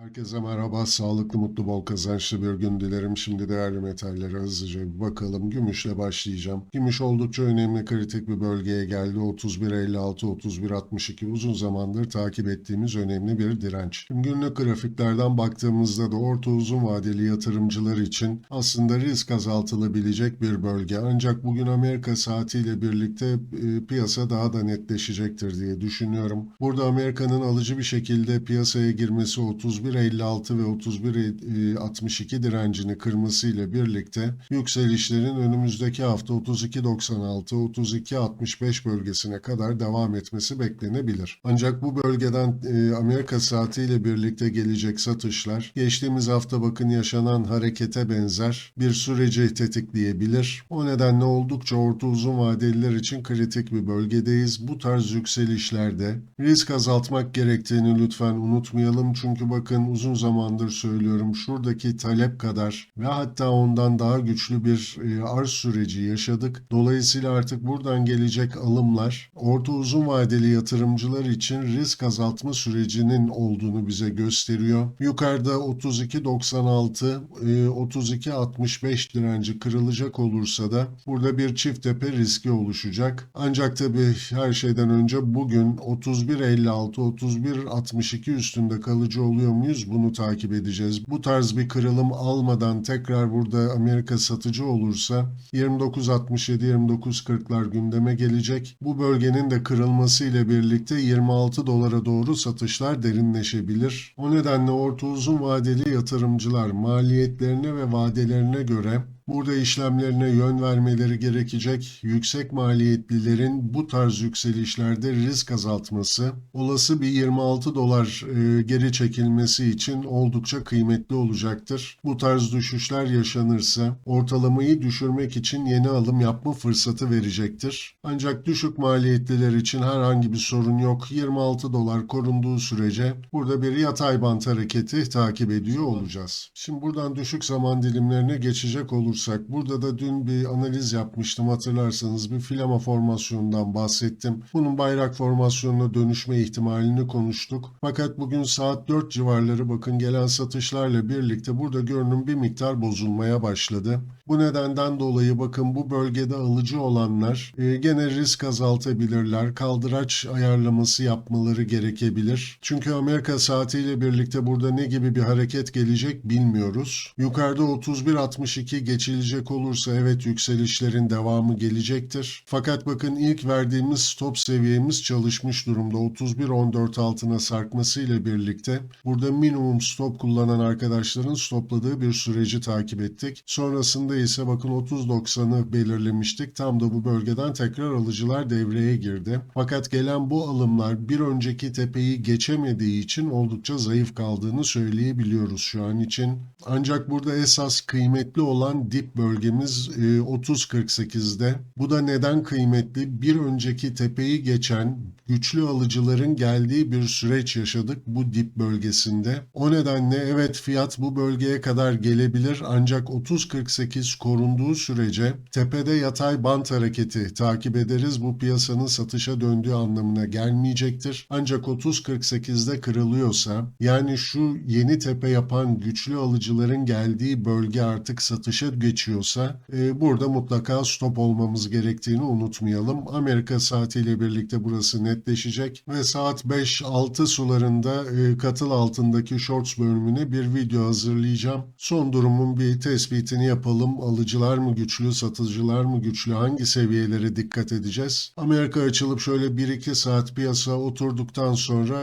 Herkese merhaba, sağlıklı, mutlu, bol kazançlı bir gün dilerim. Şimdi değerli metallere hızlıca bir bakalım. Gümüşle başlayacağım. Gümüş oldukça önemli, kritik bir bölgeye geldi. 31.56, 31.62 uzun zamandır takip ettiğimiz önemli bir direnç. Şimdi günlük grafiklerden baktığımızda da orta uzun vadeli yatırımcılar için aslında risk azaltılabilecek bir bölge. Ancak bugün Amerika saatiyle birlikte piyasa daha da netleşecektir diye düşünüyorum. Burada Amerika'nın alıcı bir şekilde piyasaya girmesi 31.56 ve 31.62 direncini kırmasıyla birlikte yükselişlerin önümüzdeki hafta 32.96, 32.65 bölgesine kadar devam etmesi beklenebilir. Ancak bu bölgeden Amerika saatiyle birlikte gelecek satışlar geçtiğimiz hafta bakın yaşanan harekete benzer bir süreci tetikleyebilir. O nedenle oldukça orta uzun vadeliler için kritik bir bölgedeyiz. Bu tarz yükselişlerde risk azaltmak gerektiğini lütfen unutmayalım. Çünkü bakın uzun zamandır söylüyorum, şuradaki talep kadar ve hatta ondan daha güçlü bir arz süreci yaşadık. Dolayısıyla artık buradan gelecek alımlar orta uzun vadeli yatırımcılar için risk azaltma sürecinin olduğunu bize gösteriyor. Yukarıda 32.96, 32.65 direnci kırılacak olursa da burada bir çift tepe riski oluşacak. Ancak tabii her şeyden önce bugün 31.56, 31.62 üstünde kalıcı oluyor muyuz? Bunu takip edeceğiz. Bu tarz bir kırılım almadan tekrar burada Amerika satıcı olursa 29.67, 29.40'lar gündeme gelecek. Bu bölgenin de kırılması ile birlikte 26 dolara doğru satışlar derinleşebilir. O nedenle orta uzun vadeli yatırımcılar maliyetlerine ve vadelerine göre burada işlemlerine yön vermeleri gerekecek. Yüksek maliyetlilerin bu tarz yükselişlerde risk azaltması, olası bir 26 dolar geri çekilmesi için oldukça kıymetli olacaktır. Bu tarz düşüşler yaşanırsa ortalamayı düşürmek için yeni alım yapma fırsatı verecektir. Ancak düşük maliyetliler için herhangi bir sorun yok. 26 dolar korunduğu sürece burada bir yatay bant hareketi takip ediyor olacağız. Şimdi buradan düşük zaman dilimlerine geçecek olursak, burada da dün bir analiz yapmıştım, hatırlarsanız bir filama formasyonundan bahsettim. Bunun bayrak formasyonuna dönüşme ihtimalini konuştuk. Fakat bugün saat 4 civarları bakın gelen satışlarla birlikte burada görünüm bir miktar bozulmaya başladı. Bu nedenden dolayı bakın bu bölgede alıcı olanlar gene risk azaltabilirler. Kaldıraç ayarlaması yapmaları gerekebilir. Çünkü Amerika saatiyle birlikte burada ne gibi bir hareket gelecek bilmiyoruz. Yukarıda 31.62 geçilecek olursa evet yükselişlerin devamı gelecektir. Fakat bakın ilk verdiğimiz stop seviyemiz çalışmış durumda. 31.14 altına sarkmasıyla birlikte burada minimum stop kullanan arkadaşların stopladığı bir süreci takip ettik. Sonrasında ise bakın 30.90'ı belirlemiştik. Tam da bu bölgeden tekrar alıcılar devreye girdi. Fakat gelen bu alımlar bir önceki tepeyi geçemediği için oldukça zayıf kaldığını söyleyebiliyoruz şu an için. Ancak burada esas kıymetli olan dip bölgemiz 30.48'de. Bu da neden kıymetli? Bir önceki tepeyi geçen güçlü alıcıların geldiği bir süreç yaşadık bu dip bölgesinde. O nedenle evet fiyat bu bölgeye kadar gelebilir ancak 30.48 korunduğu sürece tepede yatay bant hareketi takip ederiz. Bu piyasanın satışa döndüğü anlamına gelmeyecektir. Ancak 30.48'de kırılıyorsa, yani şu yeni tepe yapan güçlü alıcıların geldiği bölge artık satışa geçiyorsa burada mutlaka stop olmamız gerektiğini unutmayalım. Amerika saatiyle birlikte burası netleşecek ve saat 5-6 sularında katıl altındaki shorts bölümüne bir video hazırlayacağım. Son durumun bir tespitini yapalım. Alıcılar mı güçlü, satıcılar mı güçlü, hangi seviyelere dikkat edeceğiz? Amerika açılıp şöyle 1-2 saat piyasa oturduktan sonra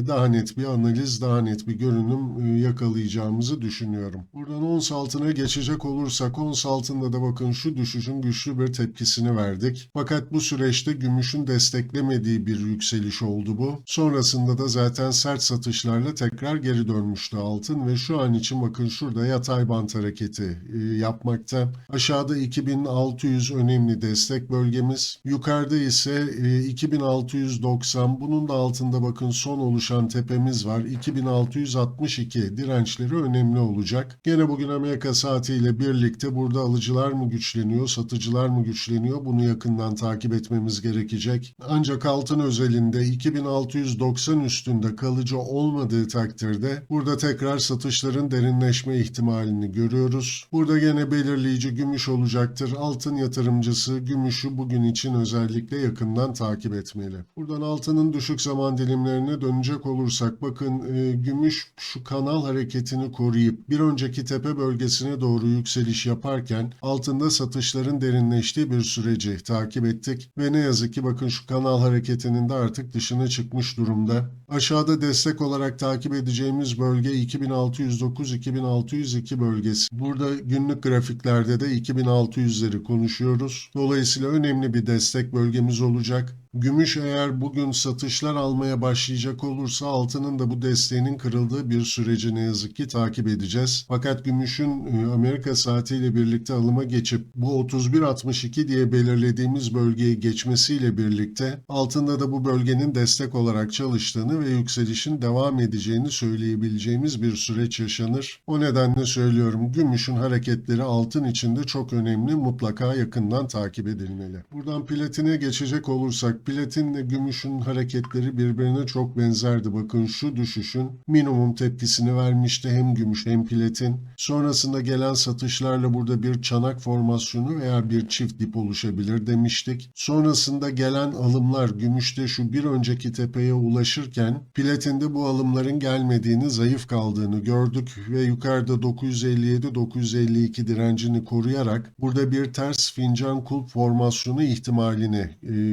daha net bir analiz, daha net bir görünüm yakalayacağımızı düşünüyorum. Buradan ons altına geçecek olursak, ons altında da bakın şu düşüşün güçlü bir tepkisini verdik. Fakat bu süreçte gümüşün desteklemediği bir yükseliş oldu bu. Sonrasında da zaten sert satışlarla tekrar geri dönmüştü altın ve şu an için bakın şurada yatay bant hareketi yapmakta. Aşağıda 2600 önemli destek bölgemiz. Yukarıda ise 2690. Bunun da altında bakın son oluşan tepemiz var. 2662 dirençleri önemli olacak. Gene bugün Amerika saatiyle birlikte birlikte burada alıcılar mı güçleniyor, satıcılar mı güçleniyor? Bunu yakından takip etmemiz gerekecek. Ancak altın özelinde 2690 üstünde kalıcı olmadığı takdirde burada tekrar satışların derinleşme ihtimalini görüyoruz. Burada gene belirleyici gümüş olacaktır. Altın yatırımcısı gümüşü bugün için özellikle yakından takip etmeli. Buradan altının düşük zaman dilimlerine dönecek olursak bakın gümüş şu kanal hareketini koruyup bir önceki tepe bölgesine doğru yükseliş yaparken altında satışların derinleştiği bir süreci takip ettik ve ne yazık ki bakın şu kanal hareketinin de artık dışına çıkmış durumda. Aşağıda destek olarak takip edeceğimiz bölge 2609-2602 bölgesi. Burada günlük grafiklerde de 2600'leri konuşuyoruz. Dolayısıyla önemli bir destek bölgemiz olacak. Gümüş eğer bugün satışlar almaya başlayacak olursa altının da bu desteğinin kırıldığı bir süreci ne yazık ki takip edeceğiz. Fakat gümüşün Amerika saatiyle birlikte alıma geçip bu 31.62 diye belirlediğimiz bölgeyi geçmesiyle birlikte altında da bu bölgenin destek olarak çalıştığını ve yükselişin devam edeceğini söyleyebileceğimiz bir süreç yaşanır. O nedenle söylüyorum gümüşün hareketleri altın içinde çok önemli, mutlaka yakından takip edilmeli. Buradan platine geçecek olursak platinle gümüşün hareketleri birbirine çok benzerdi. Bakın şu düşüşün minimum tepkisini vermişti hem gümüş hem platin. Sonrasında gelen satışlarla burada bir çanak formasyonu veya bir çift dip oluşabilir demiştik. Sonrasında gelen alımlar gümüşte şu bir önceki tepeye ulaşırken platinde bu alımların gelmediğini, zayıf kaldığını gördük ve yukarıda 957-952 direncini koruyarak burada bir ters fincan kulp formasyonu ihtimalini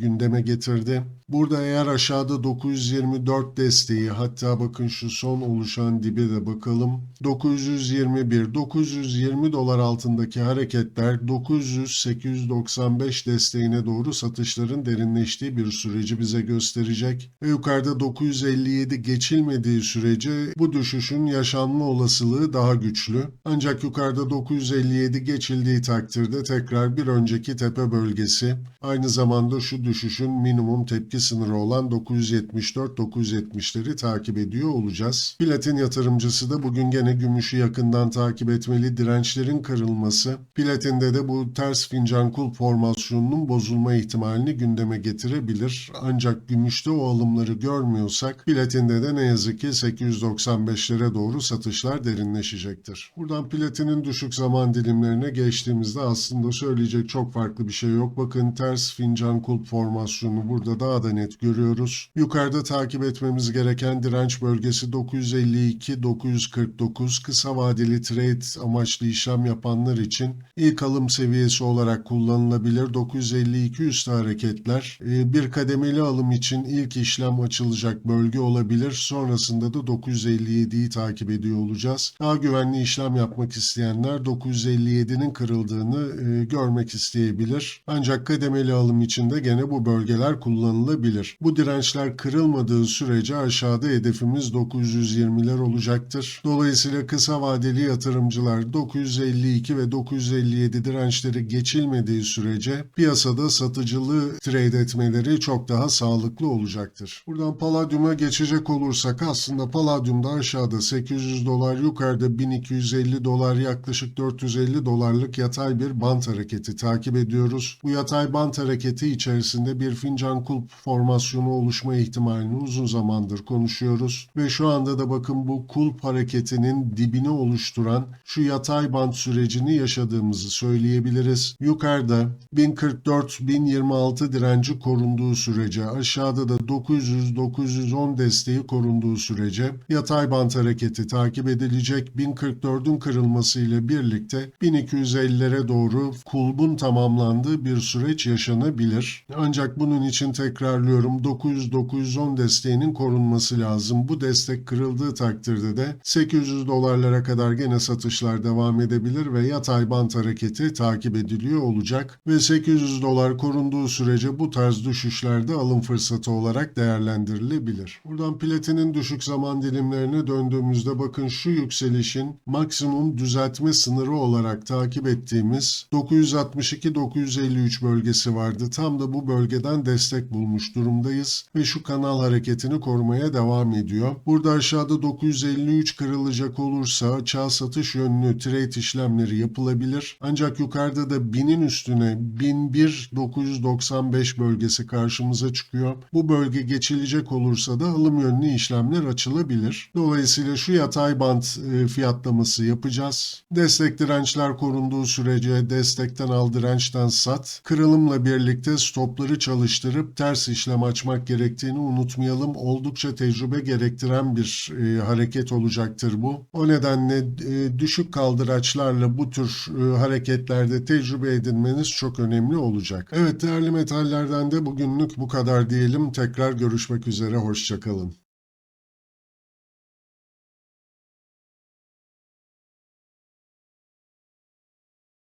gündeme getirdi. Burada eğer aşağıda 924 desteği, hatta bakın şu son oluşan dibe de bakalım. 920 dolar altındaki hareketler 900-895 desteğine doğru satışların derinleştiği bir süreci bize gösterecek. Ve yukarıda 957 geçilmediği sürece bu düşüşün yaşanma olasılığı daha güçlü. Ancak yukarıda 957 geçildiği takdirde tekrar bir önceki tepe bölgesi, aynı zamanda şu düşüşün minimum tepki sınırı olan 974-970'leri takip ediyor olacağız. Platin yatırımcısı da bugün gene gümüşü yakından takip etmeli. Dirençlerin kırılması, platinde de bu ters fincan kulp formasyonunun bozulma ihtimalini gündeme getirebilir. Ancak gümüşte o alımları görmüyorsak platinde de ne yazık ki 895'lere doğru satışlar derinleşecektir. Buradan platinin düşük zaman dilimlerine geçtiğimizde aslında söyleyecek çok farklı bir şey yok. Bakın ters fincan kulp formasyonu burada daha da net görüyoruz. Yukarıda takip etmemiz gereken direnç bölgesi 952-949. Kısa vadeli trade amaçlı işlem yapanlar için ilk alım seviyesi olarak kullanılabilir. 952 üstü hareketler bir kademeli alım için ilk işlem açılacak bölge olabilir. Sonrasında da 957'yi takip ediyor olacağız. Daha güvenli işlem yapmak isteyenler 957'nin kırıldığını görmek isteyebilir. Ancak kademeli alım için de gene bu bölgeler kullanılabilir. Bu dirençler kırılmadığı sürece aşağıda hedefimiz 920'ler olacaktır. Dolayısıyla kısa vadeli yatırımcılar 952 ve 957 dirençleri geçilmediği sürece piyasada satıcılı trade etmeleri çok daha sağlıklı olacaktır. Buradan paladyuma geçecek olursak aslında paladyumda aşağıda 800 dolar, yukarıda 1250 dolar, yaklaşık 450 dolarlık yatay bir bant hareketi takip ediyoruz. Bu yatay bant hareketi içerisinde bir fincan kulp formasyonu oluşma ihtimalini uzun zamandır konuşuyoruz ve şu anda da bakın bu kulp hareketinin dibini oluşturan şu yatay bant sürecini yaşadığımızı söyleyebiliriz. Yukarıda 1044-1026 direnci korunduğu sürece, aşağıda da 900-910 desteği korunduğu sürece yatay bant hareketi takip edilecek. 1044'ün kırılmasıyla birlikte 1250'lere doğru kulbun tamamlandığı bir süreç yaşanabilir. Ancak bunun için tekrarlıyorum 900-910 desteğinin korunması lazım. Bu destek kırıldığı takdirde de 800 dolarlara kadar gene satışlar devam edebilir ve yatay bant hareketi takip ediliyor olacak ve 800 dolar korunduğu sürece bu tarz düşüşlerde alım fırsatı olarak değerlendirilebilir. Buradan platinin düşük zaman dilimlerine döndüğümüzde bakın şu yükselişin maksimum düzeltme sınırı olarak takip ettiğimiz 962-953 bölgesi vardı. Tam da bu bölgeden destek bulmuş olmuş durumdayız ve şu kanal hareketini korumaya devam ediyor. Burada aşağıda 953 kırılacak olursa açığa satış yönlü trade işlemleri yapılabilir. Ancak yukarıda da 1000'in üstüne 1001.995 bölgesi karşımıza çıkıyor. Bu bölge geçilecek olursa da alım yönlü işlemler açılabilir. Dolayısıyla şu yatay band fiyatlaması yapacağız. Destek dirençler korunduğu sürece destekten al, dirençten sat. Kırılımla birlikte stopları çalıştırıp ters işlem açmak gerektiğini unutmayalım. Oldukça tecrübe gerektiren bir hareket olacaktır bu. O nedenle düşük kaldıraçlarla bu tür hareketlerde tecrübe edinmeniz çok önemli olacak. Evet, değerli metallerden de bugünlük bu kadar diyelim. Tekrar görüşmek üzere, hoşça kalın.